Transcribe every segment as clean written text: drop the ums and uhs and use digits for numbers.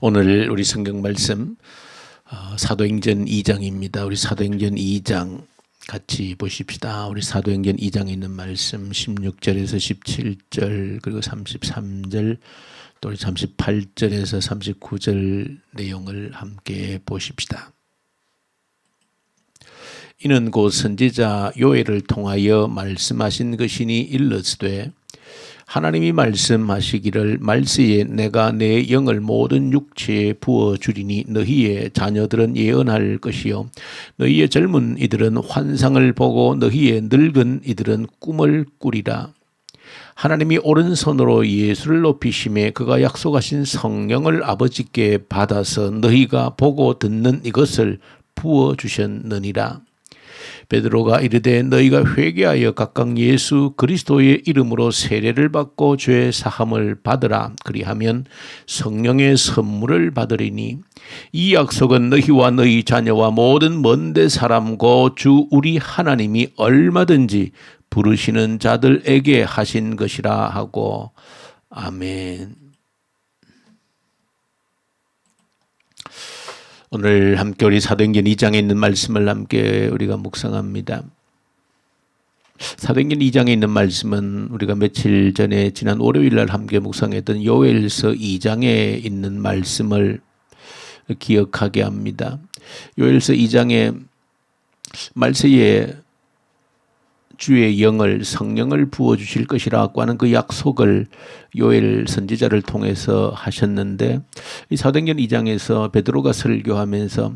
오늘 우리 성경 말씀 사도행전 2장입니다. 우리 사도행전 2장 같이 보십시다. 우리 사도행전 2장에 있는 말씀 16절에서 17절 그리고 33절 또 우리 38절에서 39절 내용을 함께 보십시다. 이는 곧 선지자 요엘을 통하여 말씀하신 것이니 일렀으되 하나님이 말씀하시기를 말세에 내가 내 영을 모든 육체에 부어주리니 너희의 자녀들은 예언할 것이요 너희의 젊은 이들은 환상을 보고 너희의 늙은 이들은 꿈을 꾸리라. 하나님이 오른손으로 예수를 높이심에 그가 약속하신 성령을 아버지께 받아서 너희가 보고 듣는 이것을 부어주셨느니라. 베드로가 이르되 너희가 회개하여 각각 예수 그리스도의 이름으로 세례를 받고 죄 사함을 받으라. 그리하면 성령의 선물을 받으리니 이 약속은 너희와 너희 자녀와 모든 먼데 사람고 주 우리 하나님이 얼마든지 부르시는 자들에게 하신 것이라 하고 아멘. 오늘 함께 우리 사도행전 2장에 있는 말씀을 함께 우리가 묵상합니다. 사도행전 2장에 있는 말씀은 우리가 며칠 전에 지난 월요일 날 함께 묵상했던 요엘서 2장에 있는 말씀을 기억하게 합니다. 요엘서 2장에 말세에 주의 영을 성령을 부어주실 것이라고 하는 그 약속을 요엘 선지자를 통해서 하셨는데 이 사도행전 2장에서 베드로가 설교하면서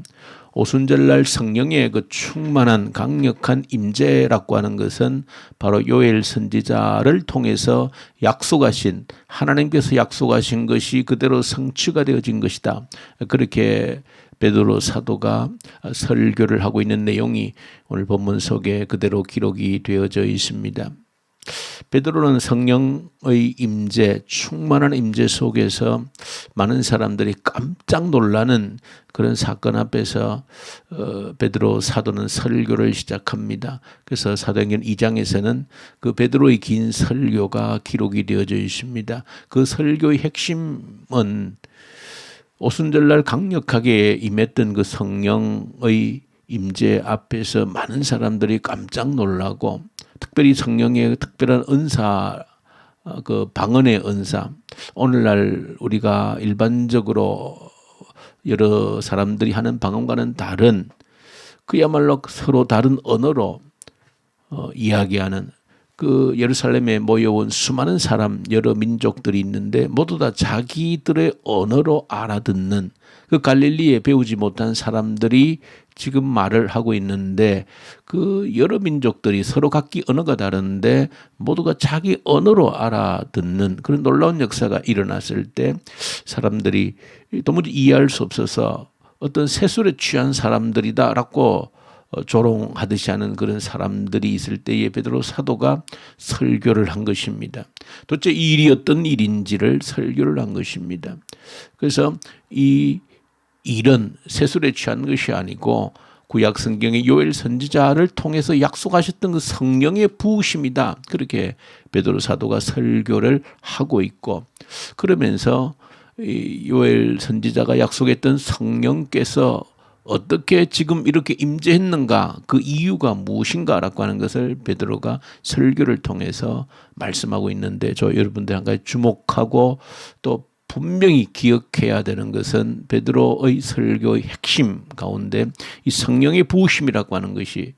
오순절날 성령의 그 충만한 강력한 임재라고 하는 것은 바로 요엘 선지자를 통해서 약속하신 하나님께서 약속하신 것이 그대로 성취가 되어진 것이다. 그렇게 베드로 사도가 설교를 하고 있는 내용이 오늘 본문 속에 그대로 기록이 되어져 있습니다. 베드로는 성령의 임재, 충만한 임재 속에서 많은 사람들이 깜짝 놀라는 그런 사건 앞에서 베드로 사도는 설교를 시작합니다. 그래서 사도행전 2장에서는 그 베드로의 긴 설교가 기록이 되어져 있습니다. 그 설교의 핵심은 오순절날 강력하게 임했던 그 성령의 임재 앞에서 많은 사람들이 깜짝 놀라고 특별히 성령의 특별한 은사, 그 방언의 은사, 오늘날 우리가 일반적으로 여러 사람들이 하는 방언과는 다른 그야말로 서로 다른 언어로 이야기하는 그 예루살렘에 모여온 수많은 사람 여러 민족들이 있는데 모두 다 자기들의 언어로 알아듣는 그 갈릴리에 배우지 못한 사람들이 지금 말을 하고 있는데 그 여러 민족들이 서로 각기 언어가 다른데 모두가 자기 언어로 알아듣는 그런 놀라운 역사가 일어났을 때 사람들이 도무지 이해할 수 없어서 어떤 세술에 취한 사람들이다라고 조롱하듯이 하는 그런 사람들이 있을 때에 베드로 사도가 설교를 한 것입니다. 도대체 이 일이 어떤 일인지를 설교를 한 것입니다. 그래서 이 일은 세술에 취한 것이 아니고 구약 성경의 요엘 선지자를 통해서 약속하셨던 그 성령의 부으심이다. 그렇게 베드로 사도가 설교를 하고 있고 그러면서 이 요엘 선지자가 약속했던 성령께서 어떻게 지금 이렇게 임재했는가 그 이유가 무엇인가라고 하는 것을 베드로가 설교를 통해서 말씀하고 있는데 저 여러분들 한 가지 주목하고 또 분명히 기억해야 되는 것은 베드로의 설교의 핵심 가운데 이 성령의 부으심이라고 하는 것이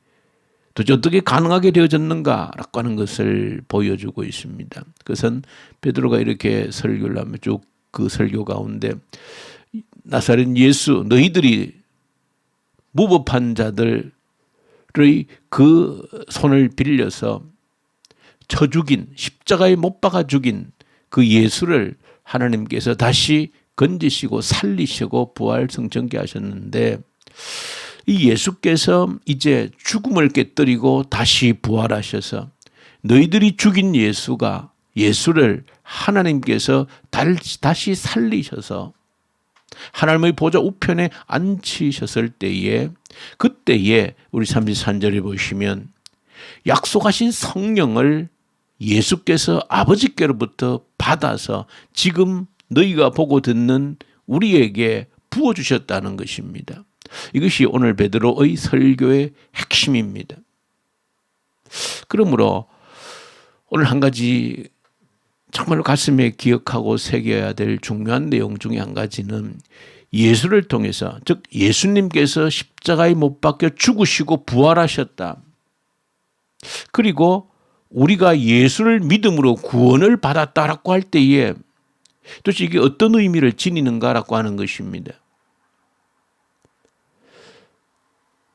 도대체 어떻게 가능하게 되어졌는가라고 하는 것을 보여주고 있습니다. 그것은 베드로가 이렇게 설교를 하면 쭉 그 설교 가운데 나사렛 예수 너희들이 무법한 자들의 그 손을 빌려서 쳐 죽인 십자가에 못 박아 죽인 그 예수를 하나님께서 다시 건지시고 살리시고 부활 성천케 하셨는데 이 예수께서 이제 죽음을 깨뜨리고 다시 부활하셔서 너희들이 죽인 예수를 하나님께서 다시 살리셔서 하나님의 보좌 우편에 앉히셨을 때에 그때에 우리 33절에 보시면 약속하신 성령을 예수께서 아버지께로부터 받아서 지금 너희가 보고 듣는 우리에게 부어주셨다는 것입니다. 이것이 오늘 베드로의 설교의 핵심입니다. 그러므로 오늘 한 가지 정말로 가슴에 기억하고 새겨야 될 중요한 내용 중에 한 가지는 예수를 통해서, 즉 예수님께서 십자가에 못 박혀 죽으시고 부활하셨다. 그리고 우리가 예수를 믿음으로 구원을 받았다라고 할 때에 도대체 이게 어떤 의미를 지니는가라고 하는 것입니다.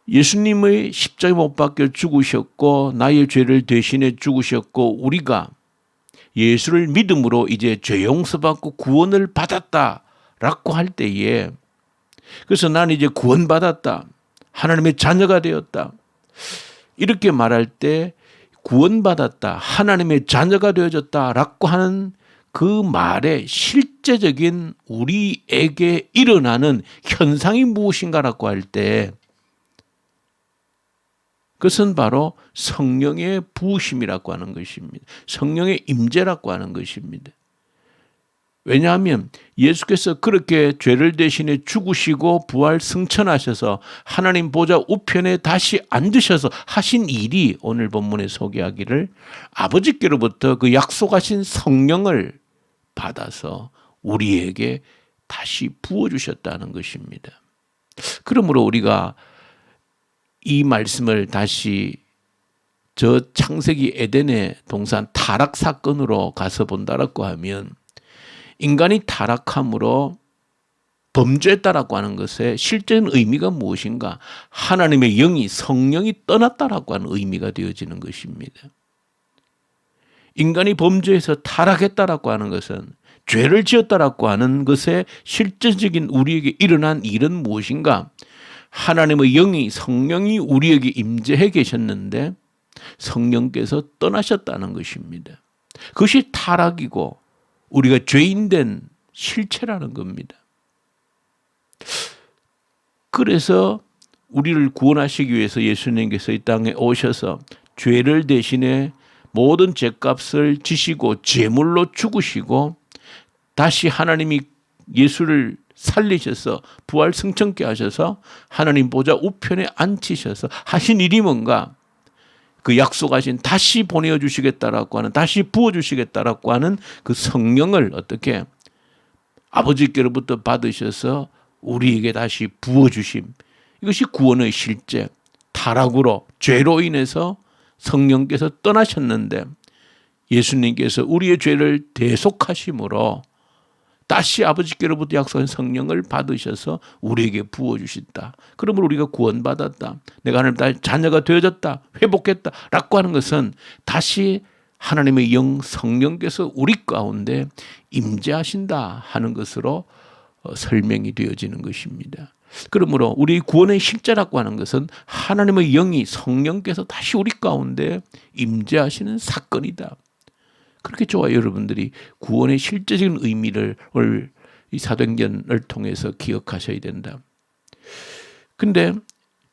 예수님의 십자가에 못 박혀 죽으셨고 나의 죄를 대신해 죽으셨고 우리가 예수를 믿음으로 이제 죄 용서받고 구원을 받았다라고 할 때에, 그래서 나는 이제 구원받았다, 하나님의 자녀가 되었다, 이렇게 말할 때 구원받았다, 하나님의 자녀가 되어졌다라고 하는 그 말의 실제적인 우리에게 일어나는 현상이 무엇인가라고 할 때 그것은 바로 성령의 부으심이라고 하는 것입니다. 성령의 임재라고 하는 것입니다. 왜냐하면 예수께서 그렇게 죄를 대신해 죽으시고 부활 승천하셔서 하나님 보좌 우편에 다시 앉으셔서 하신 일이 오늘 본문에 소개하기를 아버지께로부터 그 약속하신 성령을 받아서 우리에게 다시 부어주셨다는 것입니다. 그러므로 우리가 이 말씀을 다시 저 창세기 에덴의 동산 타락 사건으로 가서 본다라고 하면, 인간이 타락함으로 범죄했다라고 하는 것의 실제는 의미가 무엇인가? 하나님의 영이, 성령이 떠났다라고 하는 의미가 되어지는 것입니다. 인간이 범죄해서 타락했다라고 하는 것은, 죄를 지었다라고 하는 것의 실제적인 우리에게 일어난 일은 무엇인가? 하나님의 영이, 성령이 우리에게 임재해 계셨는데 성령께서 떠나셨다는 것입니다. 그것이 타락이고 우리가 죄인된 실체라는 겁니다. 그래서 우리를 구원하시기 위해서 예수님께서 이 땅에 오셔서 죄를 대신해 모든 죄값을 지시고 제물로 죽으시고 다시 하나님이 예수를 살리셔서 부활 승천케 하셔서 하나님 보좌 우편에 앉히셔서 하신 일이 뭔가? 그 약속하신 다시 보내주시겠다라고 하는, 다시 부어주시겠다라고 하는 그 성령을 어떻게 아버지께로부터 받으셔서 우리에게 다시 부어주심. 이것이 구원의 실제. 타락으로, 죄로 인해서 성령께서 떠나셨는데 예수님께서 우리의 죄를 대속하심으로 다시 아버지께로부터 약속한 성령을 받으셔서 우리에게 부어주신다. 그러므로 우리가 구원받았다, 내가 하나님의 자녀가 되어졌다, 회복했다 라고 하는 것은 다시 하나님의 영 성령께서 우리 가운데 임재하신다 하는 것으로 설명이 되어지는 것입니다. 그러므로 우리 구원의 실제라고 하는 것은 하나님의 영이, 성령께서 다시 우리 가운데 임재하시는 사건이다. 그렇게 좋아요. 여러분들이 구원의 실제적인 의미를 이 사도행전을 통해서 기억하셔야 된다. 근데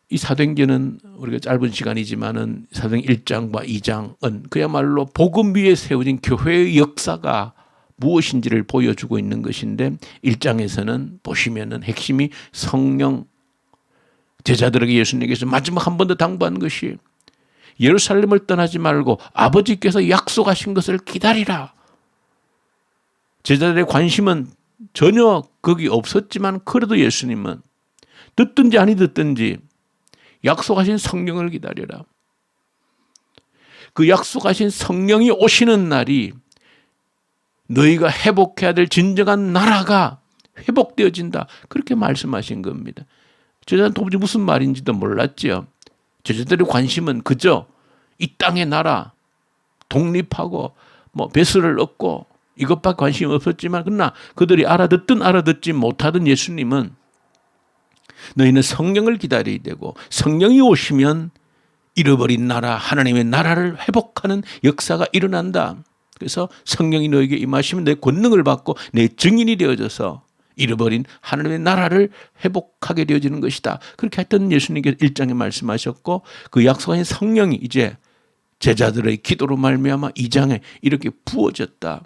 이 사도행전은 우리가 짧은 시간이지만은 사도행전 1장과 2장은 그야말로 복음 위에 세워진 교회의 역사가 무엇인지를 보여주고 있는 것인데 1장에서는 보시면은 핵심이 성령, 제자들에게 예수님께서 마지막 한 번 더 당부한 것이 예루살렘을 떠나지 말고 아버지께서 약속하신 것을 기다리라. 제자들의 관심은 전혀 거기 없었지만 그래도 예수님은 듣든지 아니 듣든지 약속하신 성령을 기다려라. 그 약속하신 성령이 오시는 날이 너희가 회복해야 될 진정한 나라가 회복되어진다. 그렇게 말씀하신 겁니다. 제자는 도무지 무슨 말인지도 몰랐죠. 제자들의 관심은 그저 이 땅의 나라, 독립하고 배설을 얻고 이것밖에 관심이 없었지만, 그러나 그들이 알아듣든 알아듣지 못하던 예수님은 너희는 성령을 기다려야 되고 성령이 오시면 잃어버린 나라, 하나님의 나라를 회복하는 역사가 일어난다. 그래서 성령이 너에게 임하시면 내 권능을 받고 내 증인이 되어져서 잃어버린 하나님의 나라를 회복하게 되어지는 것이다. 그렇게 했던 예수님께서 1장에 말씀하셨고, 그 약속하신 성령이 이제 제자들의 기도로 말미암아 2장에 이렇게 부어졌다.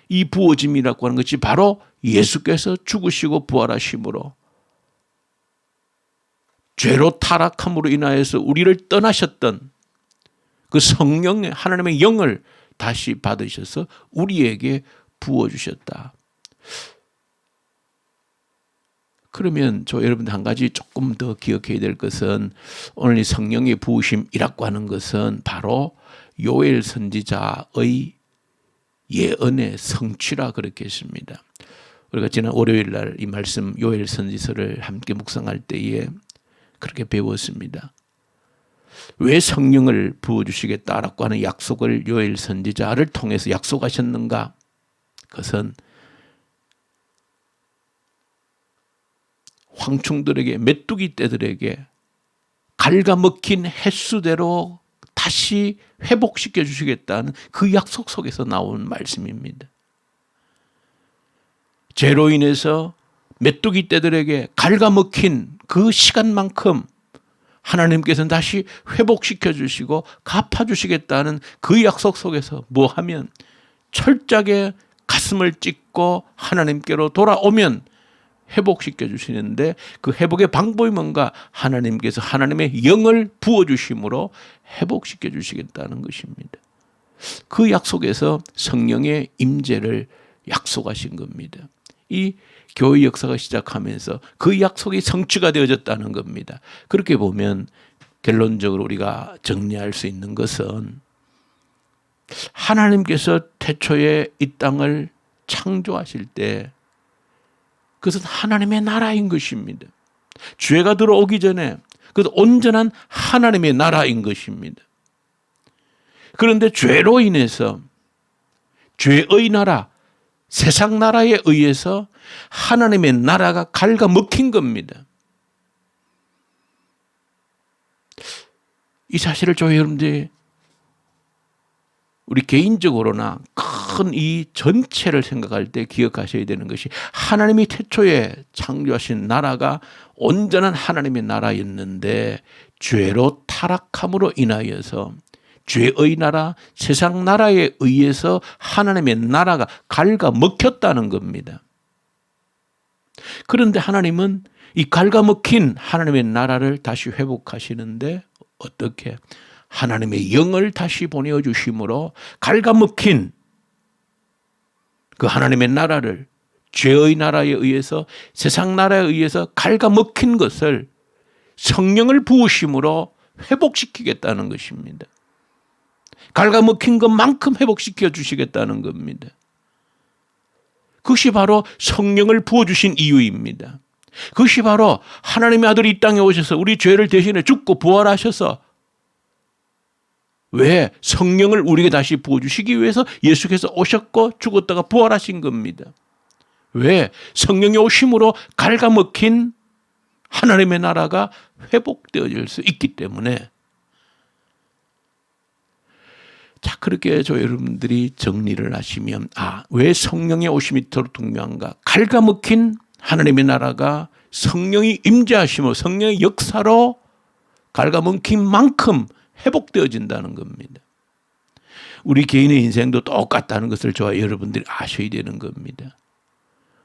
이 부어짐이라고 하는 것이 바로 예수께서 죽으시고 부활하심으로 죄로 타락함으로 인하여서 우리를 떠나셨던 그 성령의 하나님의 영을 다시 받으셔서 우리에게 부어주셨다. 그러면 여러분들 한 가지 조금 더 기억해야 될 것은 오늘 이 성령의 부으심이라고 하는 것은 바로 요엘 선지자의 예언의 성취라 그렇게 했습니다. 우리가 지난 월요일 날 이 말씀 요엘 선지서를 함께 묵상할 때에 그렇게 배웠습니다. 왜 성령을 부어주시겠다라고 하는 약속을 요엘 선지자를 통해서 약속하셨는가? 그것은 황충들에게, 메뚜기 떼들에게 갉아먹힌 횟수대로 다시 회복시켜 주시겠다는 그 약속 속에서 나온 말씀입니다. 죄로 인해서 메뚜기 떼들에게 갉아먹힌 그 시간만큼 하나님께서는 다시 회복시켜 주시고 갚아 주시겠다는 그 약속 속에서 뭐 하면 철저하게 가슴을 찢고 하나님께로 돌아오면 회복시켜 주시는데 그 회복의 방법이 뭔가? 하나님께서 하나님의 영을 부어주심으로 회복시켜 주시겠다는 것입니다. 그 약속에서 성령의 임재를 약속하신 겁니다. 이 교회 역사가 시작하면서 그 약속이 성취가 되어졌다는 겁니다. 그렇게 보면 결론적으로 우리가 정리할 수 있는 것은 하나님께서 태초에 이 땅을 창조하실 때 그것은 하나님의 나라인 것입니다. 죄가 들어오기 전에 그것은 온전한 하나님의 나라인 것입니다. 그런데 죄로 인해서 죄의 나라, 세상 나라에 의해서 하나님의 나라가 갉아먹힌 겁니다. 이 사실을 여러분들이 우리 개인적으로나 큰 이 전체를 생각할 때 기억하셔야 되는 것이 하나님이 태초에 창조하신 나라가 온전한 하나님의 나라였는데 죄로 타락함으로 인하여서 죄의 나라, 세상 나라에 의해서 하나님의 나라가 갉아먹혔다는 겁니다. 그런데 하나님은 이 갉아먹힌 하나님의 나라를 다시 회복하시는데 어떻게? 하나님의 영을 다시 보내주심으로 갉아먹힌 그 하나님의 나라를 죄의 나라에 의해서 세상 나라에 의해서 갉아먹힌 것을 성령을 부으심으로 회복시키겠다는 것입니다. 갉아먹힌 것만큼 회복시켜 주시겠다는 겁니다. 그것이 바로 성령을 부어주신 이유입니다. 그것이 바로 하나님의 아들이 이 땅에 오셔서 우리 죄를 대신해 죽고 부활하셔서 왜? 성령을 우리에게 다시 부어주시기 위해서 예수께서 오셨고 죽었다가 부활하신 겁니다. 왜? 성령이 오심으로 갉아먹힌 하나님의 나라가 회복되어질 수 있기 때문에. 자, 그렇게 여러분들이 정리를 하시면 왜 성령의 오심이 이토록 중요한가? 갉아먹힌 하나님의 나라가 성령이 임재하심으로 성령의 역사로 갉아먹힌 만큼 회복되어진다는 겁니다. 우리 개인의 인생도 똑같다는 것을 여러분들이 아셔야 되는 겁니다.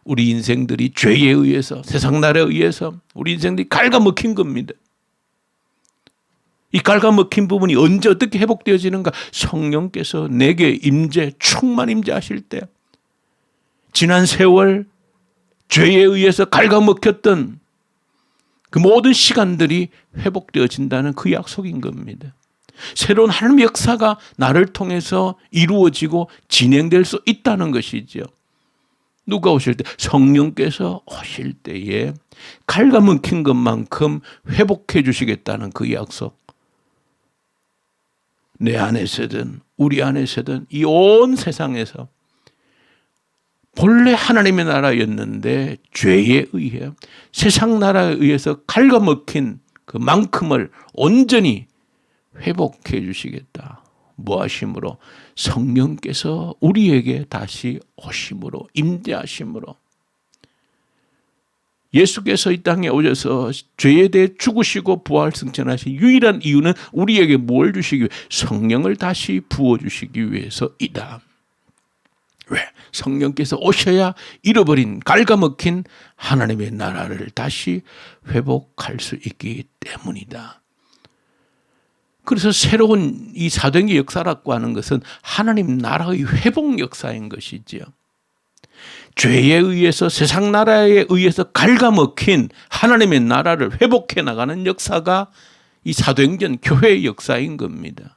우리 인생들이 죄에 의해서 세상 나라에 의해서 우리 인생들이 갉아먹힌 겁니다. 이 갉아먹힌 부분이 언제 어떻게 회복되어지는가? 성령께서 내게 충만 임재하실 때 지난 세월 죄에 의해서 갉아먹혔던 그 모든 시간들이 회복되어진다는 그 약속인 겁니다. 새로운 하나님의 역사가 나를 통해서 이루어지고 진행될 수 있다는 것이죠. 누가 오실 때? 성령께서 오실 때에 갉아먹힌 것만큼 회복해 주시겠다는 그 약속. 내 안에서든 우리 안에서든 이 온 세상에서 본래 하나님의 나라였는데 죄에 의해 세상 나라에 의해서 갉아먹힌 그만큼을 온전히 회복해 주시겠다. 무엇이므로? 성령께서 우리에게 다시 오심으로, 임재하심으로. 예수께서 이 땅에 오셔서 죄에 대해 죽으시고 부활 승천하신 유일한 이유는 우리에게 뭘 주시기 위해? 성령을 다시 부어주시기 위해서이다. 왜? 성령께서 오셔야 잃어버린 갉아먹힌 하나님의 나라를 다시 회복할 수 있기 때문이다. 그래서 새로운 이 사도행전 역사라고 하는 것은 하나님 나라의 회복 역사인 것이지요. 죄에 의해서 세상 나라에 의해서 갉아먹힌 하나님의 나라를 회복해 나가는 역사가 이 사도행전 교회의 역사인 겁니다.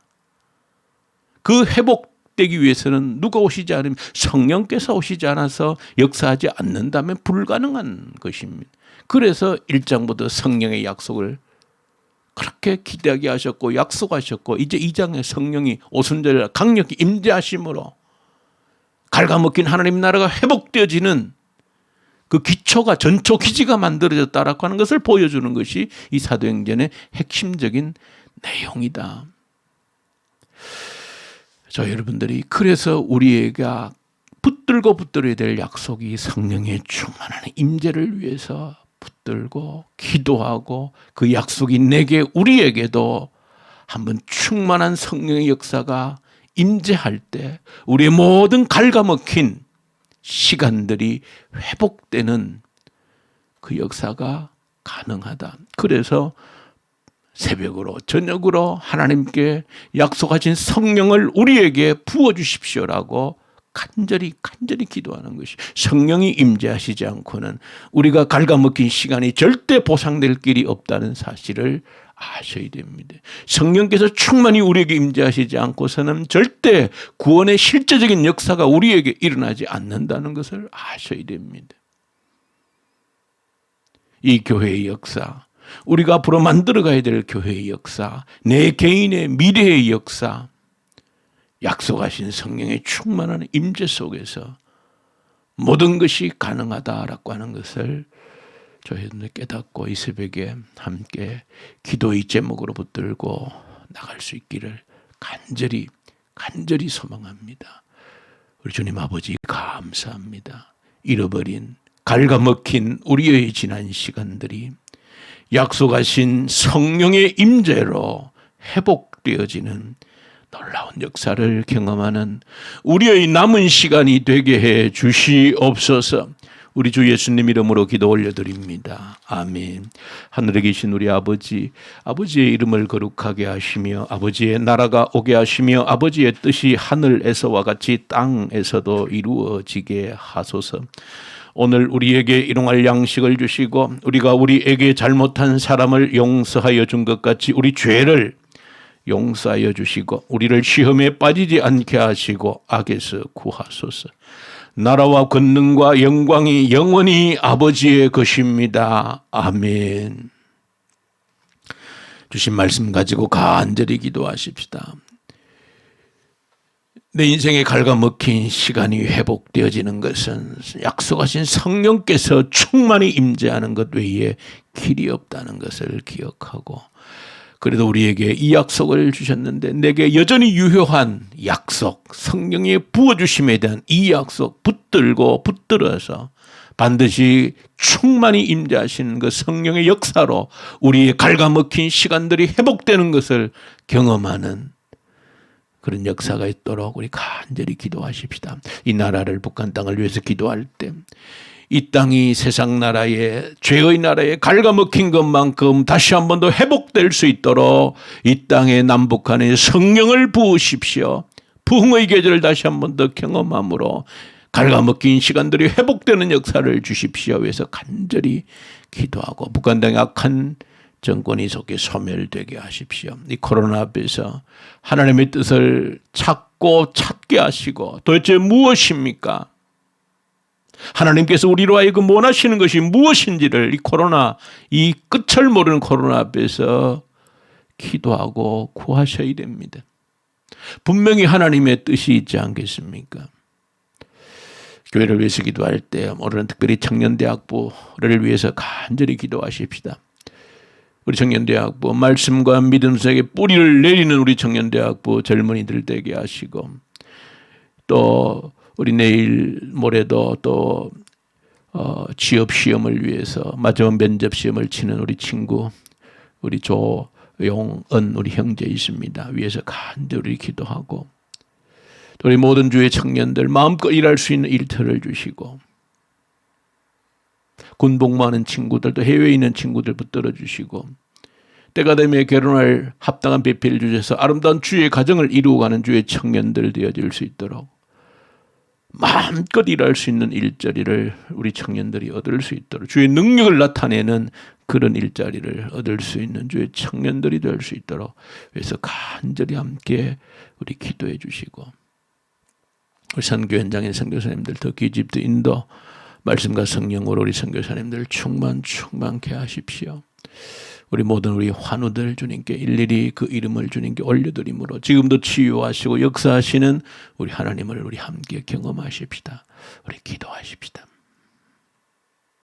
그 회복되기 위해서는 누가 오시지 않으면 성령께서 오시지 않아서 역사하지 않는다면 불가능한 것입니다. 그래서 1장부터 성령의 약속을 그렇게 기대하게 하셨고 약속하셨고 이제 2장에 성령이 오순절 강력히 임재하심으로 갉아먹힌 하나님 나라가 회복되어지는 그 기초가 전초 기지가 만들어졌다라고 하는 것을 보여주는 것이 이 사도행전의 핵심적인 내용이다. 저 여러분들이 그래서 우리가 붙들고 붙들어야 될 약속이 성령의 충만한 임재를 위해서 붙들고 기도하고 그 약속이 내게 우리에게도 한번 충만한 성령의 역사가 임재할 때 우리의 모든 갉아먹힌 시간들이 회복되는 그 역사가 가능하다. 그래서 새벽으로 저녁으로 하나님께 약속하신 성령을 우리에게 부어주십시오라고 간절히 기도하는 것이, 성령이 임재하시지 않고는 우리가 갉아먹힌 시간이 절대 보상될 길이 없다는 사실을 아셔야 됩니다. 성령께서 충만히 우리에게 임재하시지 않고서는 절대 구원의 실제적인 역사가 우리에게 일어나지 않는다는 것을 아셔야 됩니다. 이 교회의 역사, 우리가 앞으로 만들어가야 될 교회의 역사, 내 개인의 미래의 역사, 약속하신 성령의 충만한 임재 속에서 모든 것이 가능하다라고 하는 것을 저희들 깨닫고 이 새벽에 함께 기도의 제목으로 붙들고 나갈 수 있기를 간절히 소망합니다. 우리 주님 아버지 감사합니다. 잃어버린 갉아먹힌 우리의 지난 시간들이 약속하신 성령의 임재로 회복되어지는 놀라운 역사를 경험하는 우리의 남은 시간이 되게 해 주시옵소서. 우리 주 예수님 이름으로 기도 올려드립니다. 아멘. 하늘에 계신 우리 아버지, 아버지의 이름을 거룩하게 하시며 아버지의 나라가 오게 하시며 아버지의 뜻이 하늘에서와 같이 땅에서도 이루어지게 하소서. 오늘 우리에게 일용할 양식을 주시고 우리가 우리에게 잘못한 사람을 용서하여 준 것 같이 우리 죄를 용서하여 주시고 우리를 시험에 빠지지 않게 하시고 악에서 구하소서. 나라와 권능과 영광이 영원히 아버지의 것입니다. 아멘. 주신 말씀 가지고 간절히 기도하십시다. 내 인생에 갉아먹힌 시간이 회복되어지는 것은 약속하신 성령께서 충만히 임재하는 것 외에 길이 없다는 것을 기억하고, 그래도 우리에게 이 약속을 주셨는데 내게 여전히 유효한 약속, 성령의 부어주심에 대한 이 약속 붙들고 붙들어서 반드시 충만히 임재하시는 그 성령의 역사로 우리의 갉아먹힌 시간들이 회복되는 것을 경험하는 그런 역사가 있도록 우리 간절히 기도하십시다. 이 나라를, 북한 땅을 위해서 기도할 때 이 땅이 세상 나라의 죄의 나라에 갉아먹힌 것만큼 다시 한 번 더 회복될 수 있도록 이 땅의 남북한에 성령을 부으십시오. 부흥의 계절을 다시 한 번 더 경험함으로 갉아먹힌 시간들이 회복되는 역사를 주십시오. 위해서 간절히 기도하고 북한 땅의 악한 정권이 속에 소멸되게 하십시오. 이 코로나 앞에서 하나님의 뜻을 찾게 하시고 도대체 무엇입니까? 하나님께서 우리로 하여금 원하시는 것이 무엇인지를 이 코로나, 이 끝을 모르는 코로나 앞에서 기도하고 구하셔야 됩니다. 분명히 하나님의 뜻이 있지 않겠습니까? 교회를 위해서 기도할 때 오늘은 특별히 청년대학부를 위해서 간절히 기도하십시다. 우리 청년대학부 말씀과 믿음 속에 뿌리를 내리는 우리 청년대학부 젊은이들 되게 하시고, 또 우리 내일 모레도 또 취업 시험을 위해서 마지막 면접 시험을 치는 우리 친구, 우리 조용은 우리 형제 있습니다. 위해서 간절히 기도하고, 우리 모든 주의 청년들 마음껏 일할 수 있는 일터를 주시고 군 복무하는 친구들 또 해외에 있는 친구들 붙들어 주시고 때가 되면 결혼할 합당한 배필을 주셔서 아름다운 주의 가정을 이루어가는 주의 청년들 되어질 수 있도록 마음껏 일할 수 있는 일자리를 우리 청년들이 얻을 수 있도록 주의 능력을 나타내는 그런 일자리를 얻을 수 있는 주의 청년들이 될 수 있도록 그래서 간절히 함께 우리 기도해 주시고 우리 선교 현장의 선교사님들 특히 이집트 인도 말씀과 성령으로 우리 선교사님들 충만케 하십시오. 우리 모든 우리 환우들 주님께 일일이 그 이름을 주님께 올려드림으로 지금도 치유하시고 역사하시는 우리 하나님을 우리 함께 경험하십시다. 우리 기도하십시다.